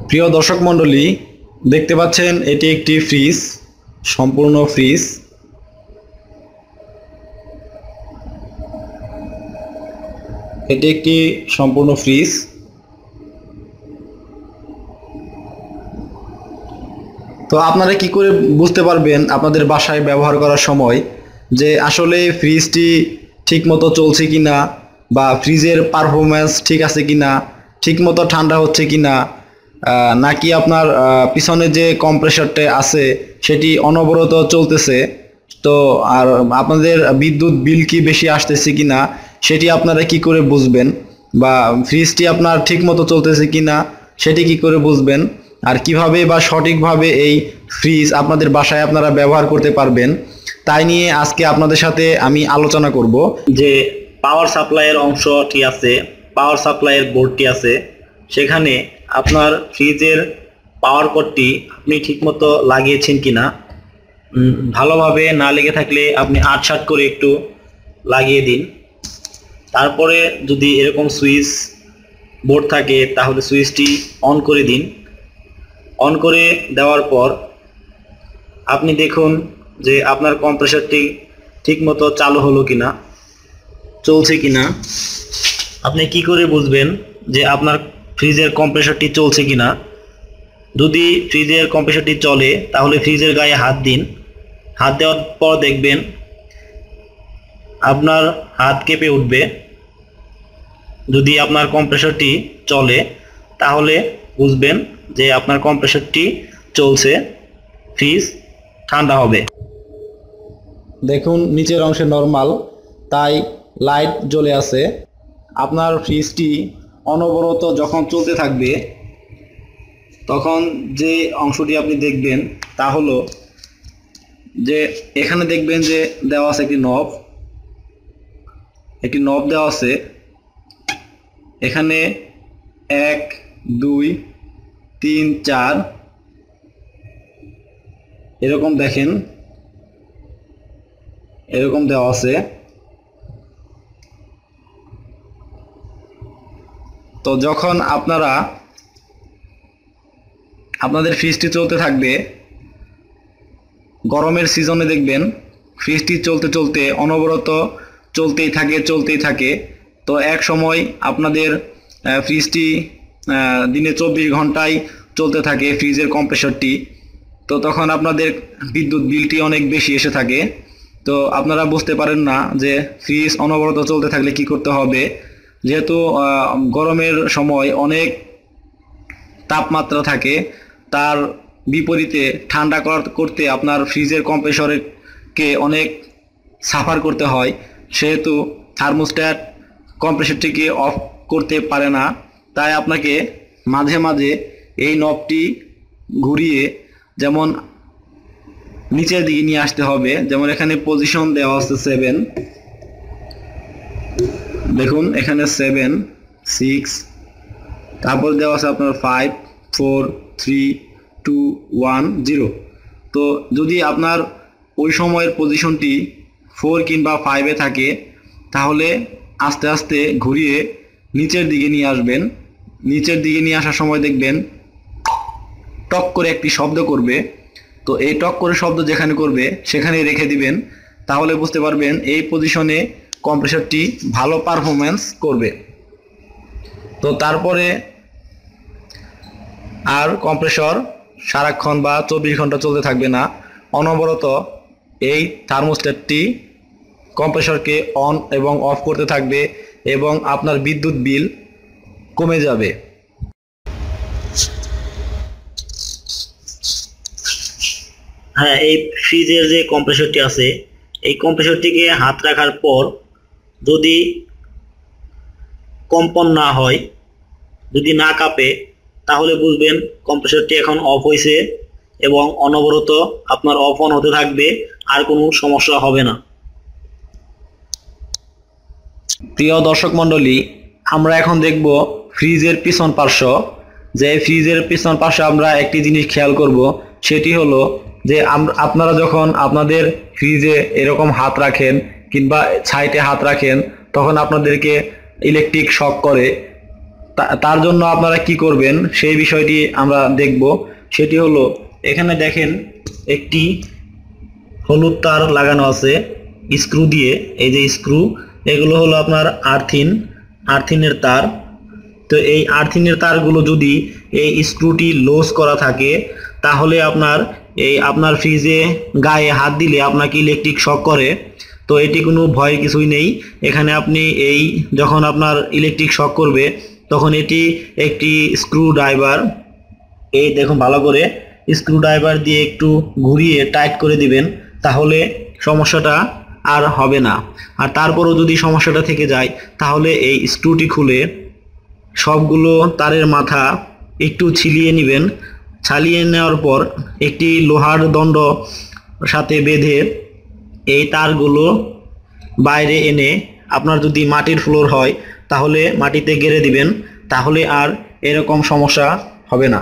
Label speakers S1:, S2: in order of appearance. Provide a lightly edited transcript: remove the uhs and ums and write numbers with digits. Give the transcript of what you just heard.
S1: প্রিয় দর্শক মণ্ডলী, দেখতে পাচ্ছেন এটি একটি ফ্রিজ, সম্পূর্ণ ফ্রিজ। এটি একটি সম্পূর্ণ ফ্রিজ। তো আপনারা কি করে বুঝতে পারবেন আপনাদের বাসায় ব্যবহার করার সময় যে আসলে ফ্রিজটি ঠিকমতো চলছে কিনা, বা ফ্রিজের পারফরম্যান্স ঠিক আছে কিনা, ঠিকমতো ঠান্ডা হচ্ছে কিনা, নাকি আপনার পিছনে যে কম্প্রেসরটা আছে সেটি অনবরত চলতেছে, তো আর আপনাদের বিদ্যুৎ বিল কি বেশি আসতেছে কিনা সেটি আপনারা কি করে বুঝবেন, বা ফ্রিজটি আপনার ঠিকমতো চলতেছে কিনা সেটি কি করে বুঝবেন, আর কিভাবে বা সঠিকভাবে এই ফ্রিজ আপনাদের বাসায় আপনারা ব্যবহার করতে পারবেন, তাই নিয়ে আজকে আপনাদের সাথে আমি আলোচনা করব।
S2: যে পাওয়ার সাপ্লাইয়ের অংশটি আছে, পাওয়ার সাপ্লাইয়ের বোর্ডটি আছে, সেখানে আপনার ফ্রিজের পাওয়ার কর্ডটি আপনি ঠিকমতো লাগিয়েছেন কিনা। ভালোভাবে না লেগে থাকলে আপনি আটসাট করে একটু লাগিয়ে দিন। তারপরে যদি এরকম সুইচ বোর্ড থাকে তাহলে সুইচটি অন করে দিন। অন করে দেওয়ার পর আপনি দেখুন যে আপনার কম্প্রেসরটি ঠিকমতো চালু হলো কিনা, চলছে কিনা। আপনি কি করে বুঝবেন যে আপনার ফ্রিজের কম্প্রেসরটি চলছে কিনা? যদি ফ্রিজের কম্প্রেসরটি চলে তাহলে ফ্রিজের গায়ে হাত দিন। হাত দেওয়ার পর দেখবেন আপনার হাত কেঁপে উঠবে। যদি আপনার কম্প্রেসরটি চলে তাহলে বুঝবেন যে আপনার কম্প্রেসরটি চলছে, ফ্রিজ ঠান্ডা হবে।
S1: দেখুন নিচের অংশে নরমাল, তাই লাইট জ্বলে আছে। আপনার ফ্রিজটি অনবরত যখন চলতে থাকবে তখন যে অংশটি আপনি দেখবেন তা হলো যে এখানে দেখবেন যে দেওয়া আছে একটি নব দেওয়া আছে। এখানে 1 2 3 4 এরকম দেখেন, এরকম দেওয়া আছে। তো যখন আপনাদের ফ্রিজটি চলতে থাকবে, গরমের সিজনে দেখবেন ফ্রিজটি চলতে চলতে অনবরত চলতেই থাকে। তো এক সময় আপনাদের ফ্রিজটি দিনে 24 ঘন্টায় চলতে থাকে ফ্রিজের কম্প্রেসরটি। তো তখন আপনাদের বিদ্যুৎ বিলটি অনেক বেশি এসে থাকে। তো আপনারা বুঝতে পারেন না যে ফ্রিজ অনবরত চলতে থাকলে কি করতে হবে। যেহেতু গরমের সময় অনেক তাপমাত্রা থাকে, তার বিপরীতে ঠান্ডা করতে আপনার ফ্রিজের কম্প্রেসরকে অনেক সাফার করতে হয়, সেহেতু থার্মোস্ট্যাট কম্প্রেসরটিকে অফ করতে পারে না। তাই আপনাকে মাঝে মাঝে এই নবটি ঘুরিয়ে যেমন নিচের দিকে নিয়ে আসতে হবে। যেমন এখানে পজিশন দেওয়া আছে 7, দেখুন এখানে 7 6, তারপর দেওয়া আছে আপনার 5 4 3 2 1 0। তো যদি আপনার ওই সময়ের পজিশনটি 4 কিংবা 5-এ থাকে তাহলে আস্তে আস্তে ঘুরিয়ে নিচের দিকে নিয়ে আসবেন। নিচের দিকে নিয়ে আসার সময় দেখবেন টক করে একটি শব্দ করবে। তো এই টক করে শব্দ যেখানে করবে সেখানে রেখে দিবেন, তাহলে বুঝতে পারবেন এই পজিশনে কম্প্রেসরটি ভালো পারফরম্যান্স করবে। তো তারপরে আর কম্প্রেসর সারাক্ষণ বা 24 ঘন্টা চলতে থাকবে না, অনবরত এই থার্মোস্ট্যাটটি কম্প্রেসরকে অন এবং অফ করতে থাকবে এবং আপনার বিদ্যুৎ বিল কমে যাবে।
S2: হ্যাঁ, এই ফ্রিজের যে কম্প্রেসরটি আছে, এই কম্প্রেসরটিকে হাত রাখার পর যদি কম্পন না হয়, যদি না কাঁপে, তাহলে বুঝবেন কম্প্রেসরটি এখন অফ হয়েছে এবং অনবরত আপনার অফ অন হতে থাকবে, আর কোনো সমস্যা হবে না।
S1: প্রিয় দর্শক মণ্ডলী, আমরা এখন দেখব ফ্রিজের পিছন পার্শ্ব। যে ফ্রিজের পিছন পার্শ্বে আমরা একটি জিনিস খেয়াল করব, সেটি হলো যে আপনারা যখন আপনাদের ফ্রিজে এরকম হাত রাখেন কিংবা সাইডে হাত রাখেন তখন আপনাদেরকে ইলেকট্রিক শক করে। তার জন্য আপনারা কি করবেন সেই বিষয়টি আমরা দেখব। সেটি হলো, এখানে দেখেন একটি হলুদ তার লাগানো আছে স্ক্রু দিয়ে, এই যে স্ক্রু, এগুলো হলো আপনার আর্থিনের তার। তো এই আর্থিনের তারগুলো যদি এই স্ক্রুটি লুজ করা থাকে তাহলে আপনার ফ্রিজে গায়ে হাত দিলে আপনাকে ইলেকট্রিক শক করে। তো এটি কোনো ভয়ের কিছুই নেই। এখানে আপনি যখন আপনার ইলেকট্রিক শক করবে তখন এটি একটি স্ক্রু ড্রাইভার, এই দেখুন ভালো করে স্ক্রু ড্রাইভার দিয়ে একটু ঘুরিয়ে টাইট করে দিবেন, তাহলে সমস্যাটা আর হবে না। আর তারপরও যদি সমস্যাটা থেকে যায় তাহলে এই স্ক্রুটি খুলে সবগুলো তারের মাথা একটু ছিলিয়ে নেবেন। ছালিয়ে নেওয়ার পর একটি লোহার দণ্ড সাথে বেঁধে এই তারগুলো বাইরে এনে আপনার যদি মাটির ফ্লোর হয় তাহলে মাটিতে গেড়ে দিবেন, তাহলে আর এরকম সমস্যা হবে না।